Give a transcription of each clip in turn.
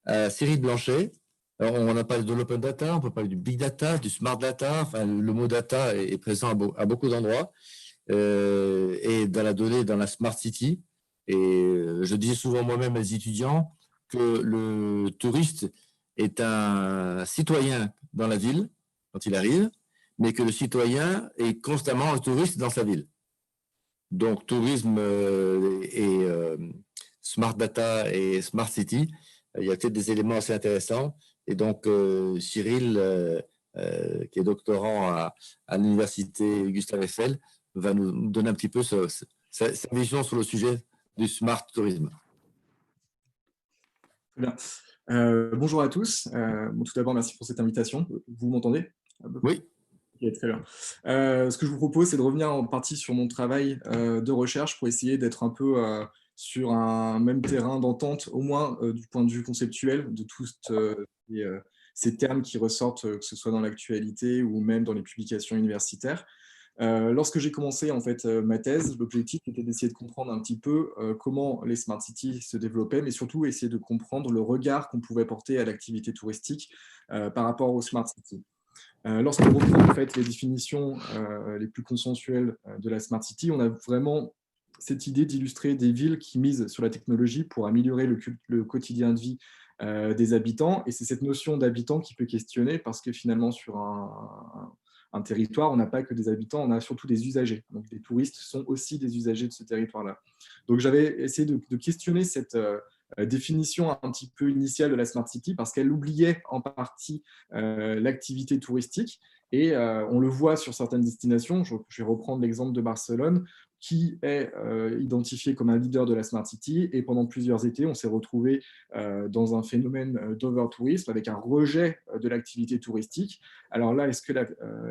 à Cyril Blanchet. Alors, on a parlé de l'open data, on peut parler du big data, du smart data. Enfin, le mot data est présent à beaucoup d'endroits et dans la donnée, dans la smart city. Et je dis souvent moi-même à mes étudiants que le touriste est un citoyen dans la ville quand il arrive, mais que le citoyen est constamment un touriste dans sa ville. Donc, tourisme et smart data et smart city, il y a peut-être des éléments assez intéressants. Et donc, Cyril, qui est doctorant à l'université Gustave Eiffel, va nous donner un petit peu sa vision sur le sujet du smart tourisme. Très bien. Bonjour à tous. Tout d'abord, merci pour cette invitation. Vous m'entendez? Oui. Ok, très bien. Ce que je vous propose, c'est de revenir en partie sur mon travail de recherche pour essayer d'être un peu sur un même terrain d'entente, au moins du point de vue conceptuel, de tous ces termes qui ressortent, que ce soit dans l'actualité ou même dans les publications universitaires. Lorsque j'ai commencé en fait ma thèse, l'objectif était d'essayer de comprendre un petit peu comment les smart cities se développaient, mais surtout essayer de comprendre le regard qu'on pouvait porter à l'activité touristique par rapport aux smart cities. Lorsqu'on reprend en fait les définitions les plus consensuelles de la smart city, on a vraiment cette idée d'illustrer des villes qui misent sur la technologie pour améliorer le quotidien de vie des habitants. Et c'est cette notion d'habitant qui peut questionner parce que finalement, sur un territoire, on n'a pas que des habitants, on a surtout des usagers. Donc, les touristes sont aussi des usagers de ce territoire-là. Donc, j'avais essayé de questionner cette définition un petit peu initiale de la Smart City parce qu'elle oubliait en partie l'activité touristique. Et on le voit sur certaines destinations. Je vais reprendre l'exemple de Barcelone, qui est identifié comme un leader de la Smart City. Et pendant plusieurs étés, on s'est retrouvé dans un phénomène d'over-tourisme avec un rejet de l'activité touristique. Alors là, est-ce que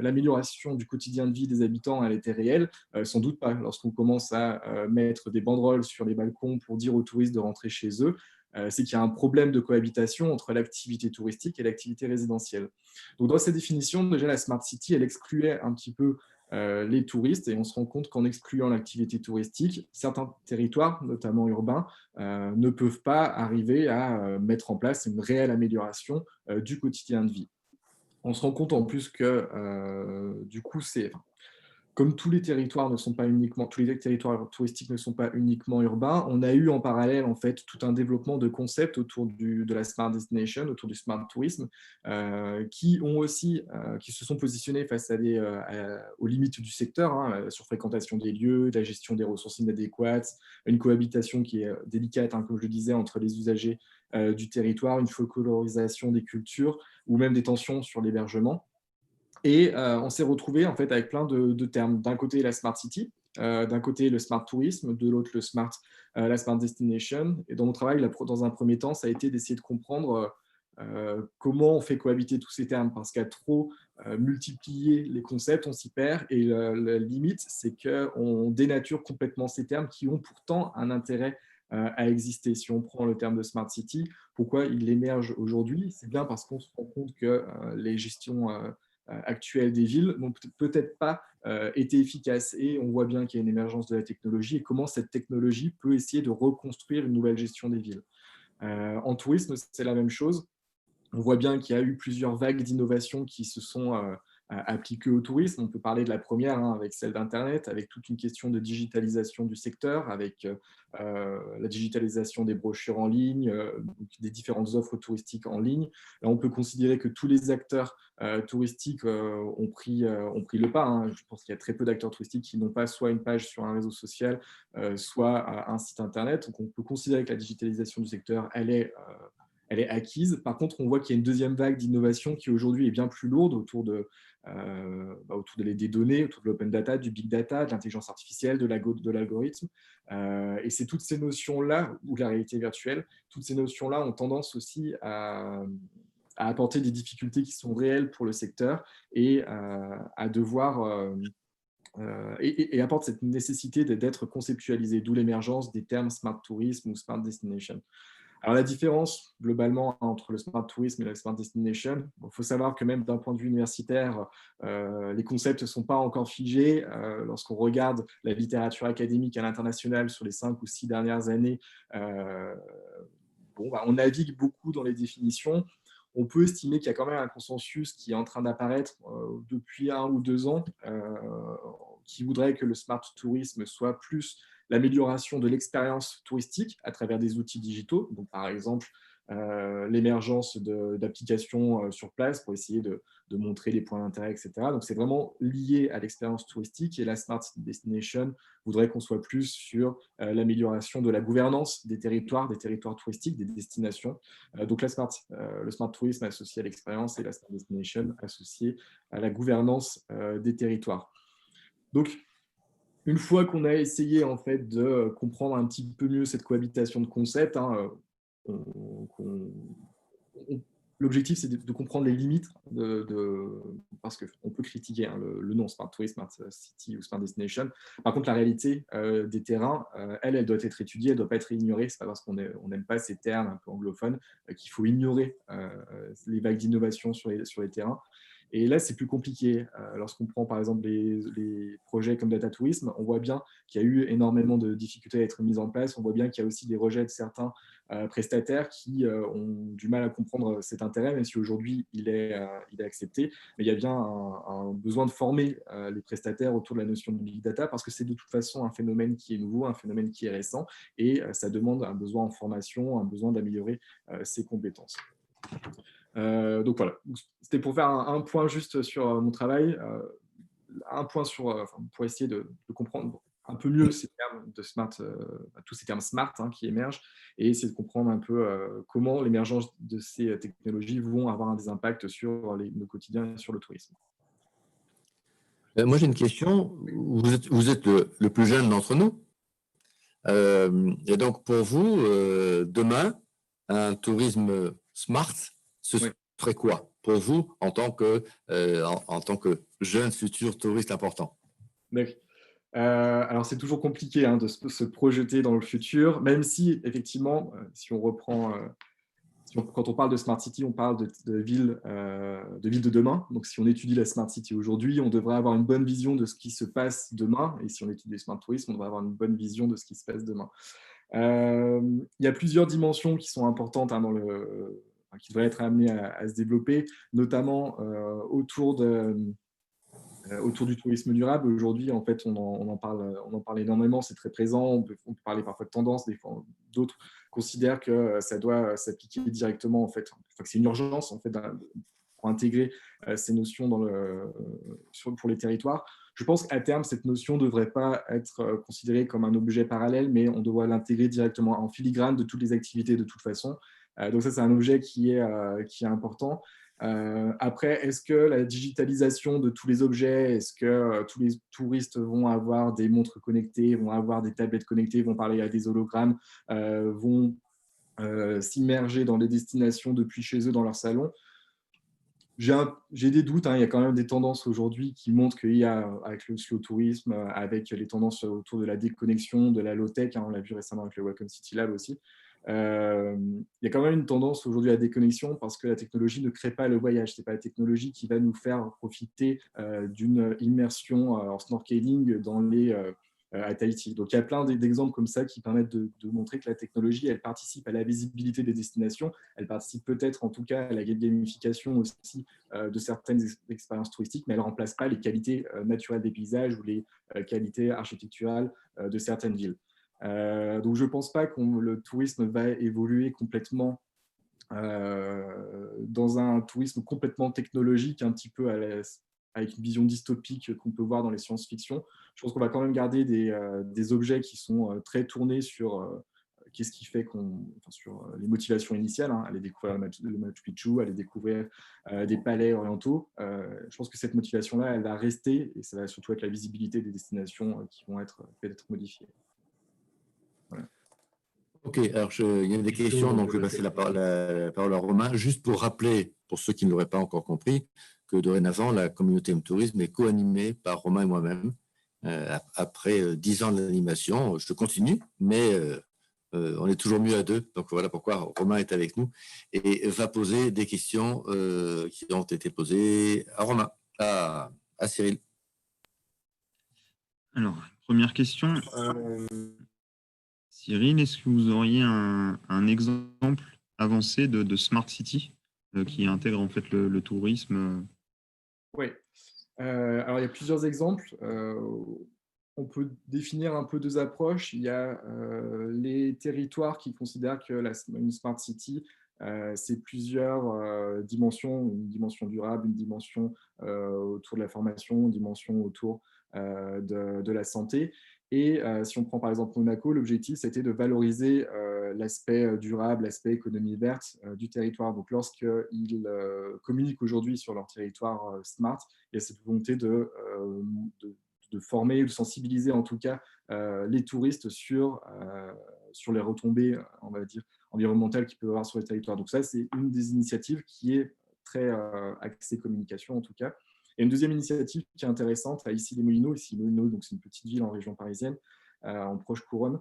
l'amélioration du quotidien de vie des habitants, elle était réelle? Sans doute pas. Lorsqu'on commence à mettre des banderoles sur les balcons pour dire aux touristes de rentrer chez eux, c'est qu'il y a un problème de cohabitation entre l'activité touristique et l'activité résidentielle. Donc, dans cette définition, déjà, la Smart City, elle excluait un petit peu les touristes et on se rend compte qu'en excluant l'activité touristique, certains territoires, notamment urbains, ne peuvent pas arriver à mettre en place une réelle amélioration du quotidien de vie. On se rend compte en plus que du coup, comme tous les territoires ne sont pas uniquement, tous les territoires touristiques ne sont pas uniquement urbains, on a eu en parallèle en fait tout un développement de concepts autour de la smart destination, autour du smart tourisme, qui ont aussi, qui se sont positionnés face aux limites du secteur, hein, sur fréquentation des lieux, la gestion des ressources inadéquates, une cohabitation qui est délicate, hein, comme je le disais, entre les usagers du territoire, une folklorisation des cultures ou même des tensions sur l'hébergement. Et on s'est retrouvé en fait avec plein de termes. D'un côté, la smart city, d'un côté, le smart tourisme, de l'autre, la smart destination. Et dans mon travail, dans un premier temps, ça a été d'essayer de comprendre comment on fait cohabiter tous ces termes, parce qu'à trop multiplier les concepts, on s'y perd. Et la limite, c'est qu'on dénature complètement ces termes qui ont pourtant un intérêt à exister. Si on prend le terme de smart city, pourquoi il émerge aujourd'hui? C'est bien parce qu'on se rend compte que les gestions actuelles des villes n'ont peut-être pas été efficaces. Et on voit bien qu'il y a une émergence de la technologie et comment cette technologie peut essayer de reconstruire une nouvelle gestion des villes. En tourisme, c'est la même chose. On voit bien qu'il y a eu plusieurs vagues d'innovation qui se sont appliquées au tourisme. On peut parler de la première, hein, avec celle d'Internet, avec toute une question de digitalisation du secteur, avec la digitalisation des brochures en ligne, des différentes offres touristiques en ligne. Là, on peut considérer que tous les acteurs touristiques ont pris le pas, hein. Je pense qu'il y a très peu d'acteurs touristiques qui n'ont pas soit une page sur un réseau social, soit un site Internet. Donc, on peut considérer que la digitalisation du secteur, elle est acquise. Par contre, on voit qu'il y a une deuxième vague d'innovation qui aujourd'hui est bien plus lourde des données, autour de l'open data, du big data, de l'intelligence artificielle, de l'algorithme. Et c'est toutes ces notions-là, ou la réalité virtuelle, toutes ces notions-là ont tendance aussi à apporter des difficultés qui sont réelles pour le secteur et à devoir et apporte cette nécessité d'être conceptualisé, d'où l'émergence des termes smart tourisme ou smart destination. Alors, la différence, globalement, entre le smart tourisme et la smart destination, il faut savoir que même d'un point de vue universitaire, les concepts ne sont pas encore figés. Lorsqu'on regarde la littérature académique à l'international sur les 5 ou 6 dernières années, on navigue beaucoup dans les définitions. On peut estimer qu'il y a quand même un consensus qui est en train d'apparaître depuis 1 ou 2 ans, qui voudrait que le smart tourisme soit plus l'amélioration de l'expérience touristique à travers des outils digitaux. Donc, par exemple, l'émergence d'applications sur place pour essayer de montrer les points d'intérêt, etc. Donc, c'est vraiment lié à l'expérience touristique, et la Smart Destination voudrait qu'on soit plus sur l'amélioration de la gouvernance des territoires touristiques, des destinations. Donc, le smart tourisme associé à l'expérience, et la Smart Destination associée à la gouvernance des territoires. Donc, une fois qu'on a essayé en fait de comprendre un petit peu mieux cette cohabitation de concepts, l'objectif, c'est de comprendre les limites, parce qu'on peut critiquer le nom Smart Tourism, Smart City ou Smart Destination. Par contre, la réalité des terrains, elle doit être étudiée, elle ne doit pas être ignorée. Ce n'est pas parce qu'on n'aime pas ces termes un peu anglophones qu'il faut ignorer les vagues d'innovation sur les terrains. Et là, c'est plus compliqué. Lorsqu'on prend par exemple les projets comme Data Tourism, on voit bien qu'il y a eu énormément de difficultés à être mises en place. On voit bien qu'il y a aussi des rejets de certains prestataires qui ont du mal à comprendre cet intérêt, même si aujourd'hui il est accepté. Mais il y a bien un besoin de former les prestataires autour de la notion de Big Data, parce que c'est de toute façon un phénomène qui est nouveau, un phénomène qui est récent, et ça demande un besoin en formation, un besoin d'améliorer ses compétences. Donc voilà, c'était pour faire un point juste sur mon travail, un point pour essayer de comprendre un peu mieux ces termes de smart, tous ces termes smart qui émergent, et essayer de comprendre un peu comment l'émergence de ces technologies vont avoir des impacts sur nos quotidiens et sur le tourisme. Moi, j'ai une question. Vous êtes le plus jeune d'entre nous. Et donc, pour vous, demain, un tourisme smart, ce serait quoi pour vous en tant que jeune futur touriste important? Alors, c'est toujours compliqué de se projeter dans le futur, même si, effectivement, si on reprend, quand on parle de Smart City, on parle de ville de demain. Donc, si on étudie la Smart City aujourd'hui, on devrait avoir une bonne vision de ce qui se passe demain. Et si on étudie le Smart Tourisme, on devrait avoir une bonne vision de ce qui se passe demain. Il y a plusieurs dimensions qui sont importantes qui devraient être amenées à se développer, notamment autour du tourisme durable. Aujourd'hui, en fait, on en parle énormément, c'est très présent. On peut parler parfois de tendance, des fois d'autres considèrent que ça doit s'appliquer directement, en fait, que c'est une urgence en fait pour intégrer ces notions pour les territoires. Je pense qu'à terme, cette notion ne devrait pas être considérée comme un objet parallèle, mais on doit l'intégrer directement en filigrane de toutes les activités de toute façon. Donc ça, c'est un objet qui est important. Après, est-ce que la digitalisation de tous les objets, est-ce que tous les touristes vont avoir des montres connectées, vont avoir des tablettes connectées, vont parler à des hologrammes, vont s'immerger dans les destinations depuis chez eux dans leur salon? J'ai des doutes. Il y a quand même des tendances aujourd'hui qui montrent qu'il y a, avec le slow tourisme, avec les tendances autour de la déconnexion, de la low-tech, on l'a vu récemment avec le Welcome City Lab aussi. Il y a quand même une tendance aujourd'hui à la déconnexion, parce que la technologie ne crée pas le voyage. Ce n'est pas la technologie qui va nous faire profiter d'une immersion en snorkeling à Tahiti. Donc, il y a plein d'exemples comme ça qui permettent de montrer que la technologie, elle participe à la visibilité des destinations, elle participe peut-être en tout cas à la gamification aussi de certaines expériences touristiques, mais elle ne remplace pas les qualités naturelles des paysages ou les qualités architecturales de certaines villes. Donc, je ne pense pas que le tourisme va évoluer complètement dans un tourisme complètement technologique, un petit peu avec une vision dystopique qu'on peut voir dans les science-fiction. Je pense qu'on va quand même garder des objets qui sont très tournés sur qu'est-ce qui fait sur les motivations initiales, aller découvrir le Machu Picchu, aller découvrir des palais orientaux. Je pense que cette motivation-là, elle va rester, et ça va surtout être la visibilité des destinations qui vont être peut-être modifiées. Voilà. Ok, alors il y a des questions, donc je vais passer la parole à Romain, juste pour rappeler, pour ceux qui ne l'auraient pas encore compris, que dorénavant, la communauté M-Tourisme est co-animée par Romain et moi-même. Après 10 ans d'animation, je continue, mais on est toujours mieux à deux. Donc voilà pourquoi Romain est avec nous et va poser des questions qui ont été posées à Romain, à Cyril. Alors, première question. Cyril, est-ce que vous auriez un exemple avancé de Smart City qui intègre en fait le tourisme? Oui. Alors, il y a plusieurs exemples. On peut définir un peu deux approches. Il y a les territoires qui considèrent que une Smart City, c'est plusieurs dimensions, une dimension durable, une dimension autour de la formation, une dimension autour de la santé. Et si on prend par exemple Monaco, l'objectif, c'était de valoriser l'aspect durable, l'aspect économie verte du territoire. Donc, lorsqu'ils communiquent aujourd'hui sur leur territoire Smart, il y a cette volonté de former, de sensibiliser en tout cas les touristes sur les retombées, on va dire, environnementales qu'ils peuvent avoir sur les territoires. Donc ça, c'est une des initiatives qui est très axée communication en tout cas. Et une deuxième initiative qui est intéressante à Issy-les-Moulineaux. Issy-les-Moulineaux, donc c'est une petite ville en région parisienne, en proche couronne,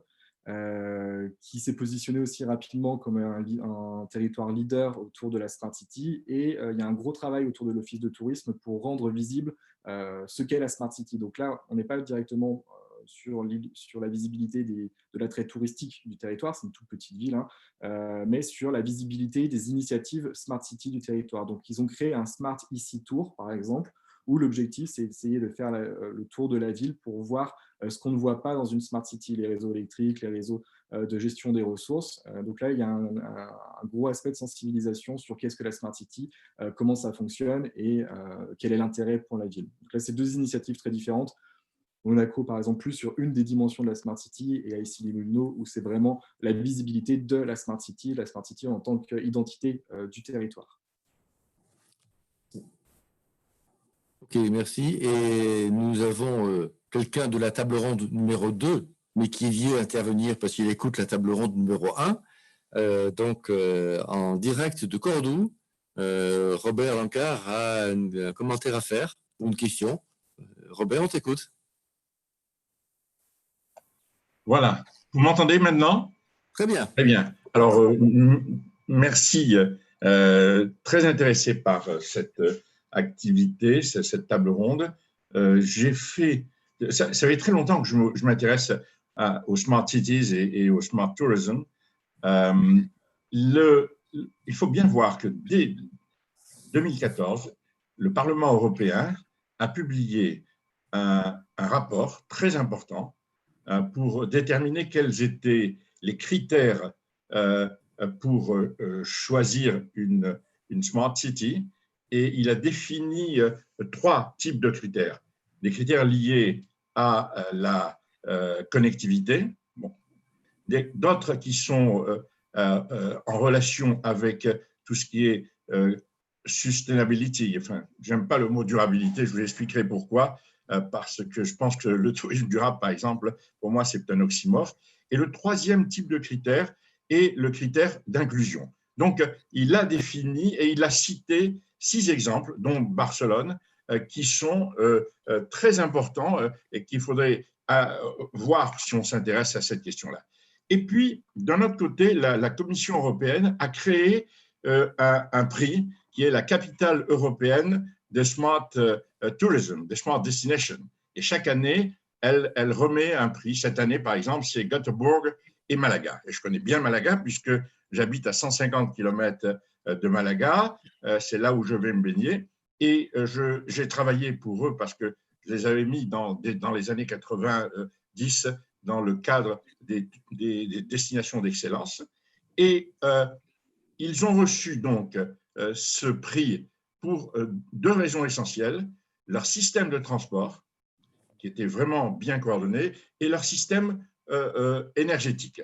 qui s'est positionné aussi rapidement comme un territoire leader autour de la Smart City. Et il y a un gros travail autour de l'Office de tourisme pour rendre visible ce qu'est la Smart City. Donc là, on n'est pas directement sur la visibilité de l'attrait touristique du territoire, c'est une toute petite ville, hein, mais sur la visibilité des initiatives Smart City du territoire. Donc, ils ont créé un Smart Ici Tour, par exemple, où l'objectif, c'est d'essayer de faire le tour de la ville pour voir ce qu'on ne voit pas dans une Smart City, les réseaux électriques, les réseaux de gestion des ressources. Donc là, il y a un gros aspect de sensibilisation sur qu'est-ce que la Smart City, comment ça fonctionne et quel est l'intérêt pour la ville. Donc là, c'est deux initiatives très différentes. Monaco, par exemple, plus sur une des dimensions de la Smart City, et à Issy-les-Moulineaux, où c'est vraiment la visibilité de la Smart City en tant qu'identité du territoire. Ok, merci. Et nous avons quelqu'un de la table ronde numéro 2, mais qui vient intervenir parce qu'il écoute la table ronde numéro 1. Donc, en direct de Cordoue, Robert Lancard a un commentaire à faire ou une question. Robert, on t'écoute. Voilà. Vous m'entendez maintenant? Très bien. Très bien. Alors, merci. Très intéressé par cette activité, cette table ronde. J'ai fait. Ça fait très longtemps que je m'intéresse aux smart cities et au smart tourism. Il faut bien voir que dès 2014, le Parlement européen a publié un rapport très important pour déterminer quels étaient les critères pour choisir une smart city. Et il a défini 3 types de critères. Des critères liés à la connectivité, bon, d'autres qui sont en relation avec tout ce qui est sustainability. Enfin, j'aime pas le mot durabilité, je vous expliquerai pourquoi, parce que je pense que le tourisme durable, par exemple, pour moi, c'est un oxymore. Et le troisième type de critère est le critère d'inclusion. Donc, il a défini et il a cité 6 exemples, dont Barcelone, qui sont très importants et qu'il faudrait voir si on s'intéresse à cette question-là. Et puis, d'un autre côté, la Commission européenne a créé un prix qui est la capitale européenne de Smart Tourism, de Smart Destination. Et chaque année, elle remet un prix. Cette année, par exemple, c'est Göteborg et Malaga. Et je connais bien Malaga puisque j'habite à 150 km de Malaga. C'est là où je vais me baigner. Et j'ai travaillé pour eux parce que je les avais mis dans les années 90 dans le cadre des destinations d'excellence. Et ils ont reçu donc ce prix pour 2 raisons essentielles. Leur système de transport, qui était vraiment bien coordonné, et leur système énergétique.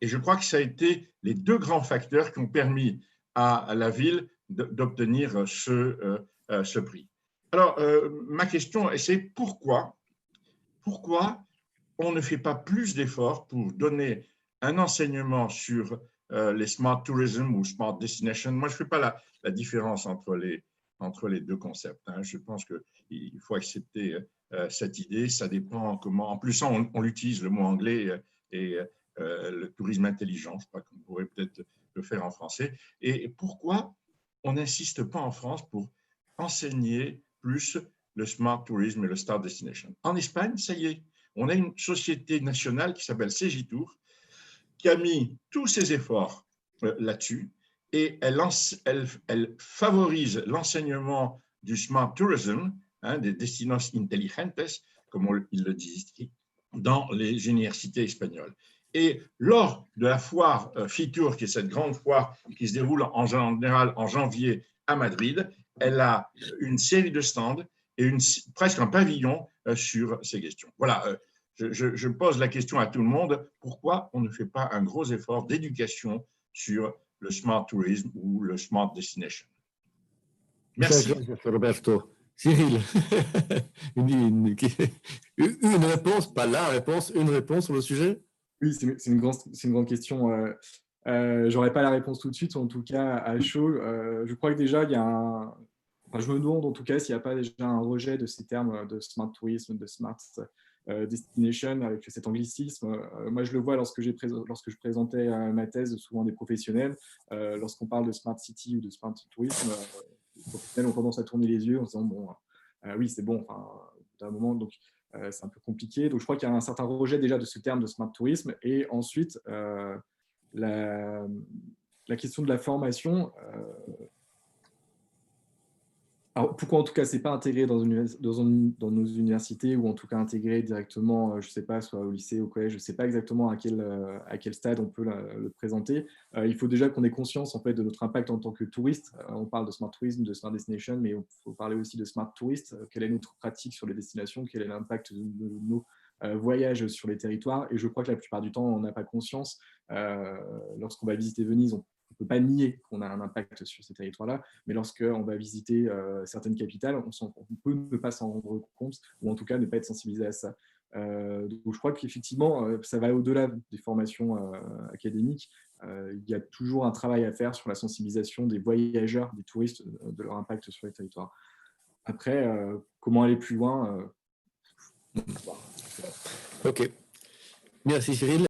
Et je crois que ça a été les 2 grands facteurs qui ont permis à la ville d'obtenir ce prix. Alors, ma question, c'est pourquoi on ne fait pas plus d'efforts pour donner un enseignement sur les smart tourism ou smart destination. Moi, je ne fais pas la différence entre les 2 concepts. Je pense qu'il faut accepter cette idée. Ça dépend comment. En plus, on l'utilise, le mot anglais et le tourisme intelligent. Je crois qu'on pourrait peut-être le faire en français. Et pourquoi on n'insiste pas en France pour enseigner plus le smart tourism et le smart destination? En Espagne, ça y est. On a une société nationale qui s'appelle Segitour, qui a mis tous ses efforts là-dessus, et elle favorise l'enseignement du smart tourism, des destinos inteligentes, comme il le dit ici, dans les universités espagnoles. Et lors de la foire Fitur, qui est cette grande foire qui se déroule en général en janvier à Madrid, elle a une série de stands et presque un pavillon sur ces questions. Voilà, je pose la question à tout le monde, pourquoi on ne fait pas un gros effort d'éducation sur le smart tourism ou le smart destination? Merci. Roberto. Cyril, une réponse, pas la réponse, une réponse sur le sujet? Oui, c'est une grande question. Je n'aurai pas la réponse tout de suite, en tout cas à chaud. Je crois que déjà, il y a je me demande en tout cas s'il n'y a pas déjà un rejet de ces termes de smart tourisme, de smart destination, avec cet anglicisme. Moi, je le vois lorsque je présentais ma thèse, souvent des professionnels. Lorsqu'on parle de smart city ou de smart tourisme, les professionnels ont tendance à tourner les yeux en disant bon, oui, c'est bon, d'un moment, donc c'est un peu compliqué. Donc, je crois qu'il y a un certain rejet déjà de ce terme de smart tourisme. Et ensuite, la question de la formation. Alors, pourquoi en tout cas, ce n'est pas intégré dans nos universités ou en tout cas intégré directement, je ne sais pas, soit au lycée, au collège, je ne sais pas exactement à quel stade on peut le présenter. Il faut déjà qu'on ait conscience en fait, de notre impact en tant que touriste. On parle de smart tourism, de smart destination, mais il faut parler aussi de smart touriste. Quelle est notre pratique sur les destinations? Quel est l'impact de nos voyages sur les territoires? Et je crois que la plupart du temps, on n'a pas conscience. Lorsqu'on va visiter Venise, on ne peut pas nier qu'on a un impact sur ces territoires-là, mais lorsqu'on va visiter certaines capitales, on peut ne pas s'en rendre compte, ou en tout cas ne pas être sensibilisé à ça. Donc je crois qu'effectivement, ça va au-delà des formations académiques. Il y a toujours un travail à faire sur la sensibilisation des voyageurs, des touristes, de leur impact sur les territoires. Après, comment aller plus loin Ok. Merci Cyril.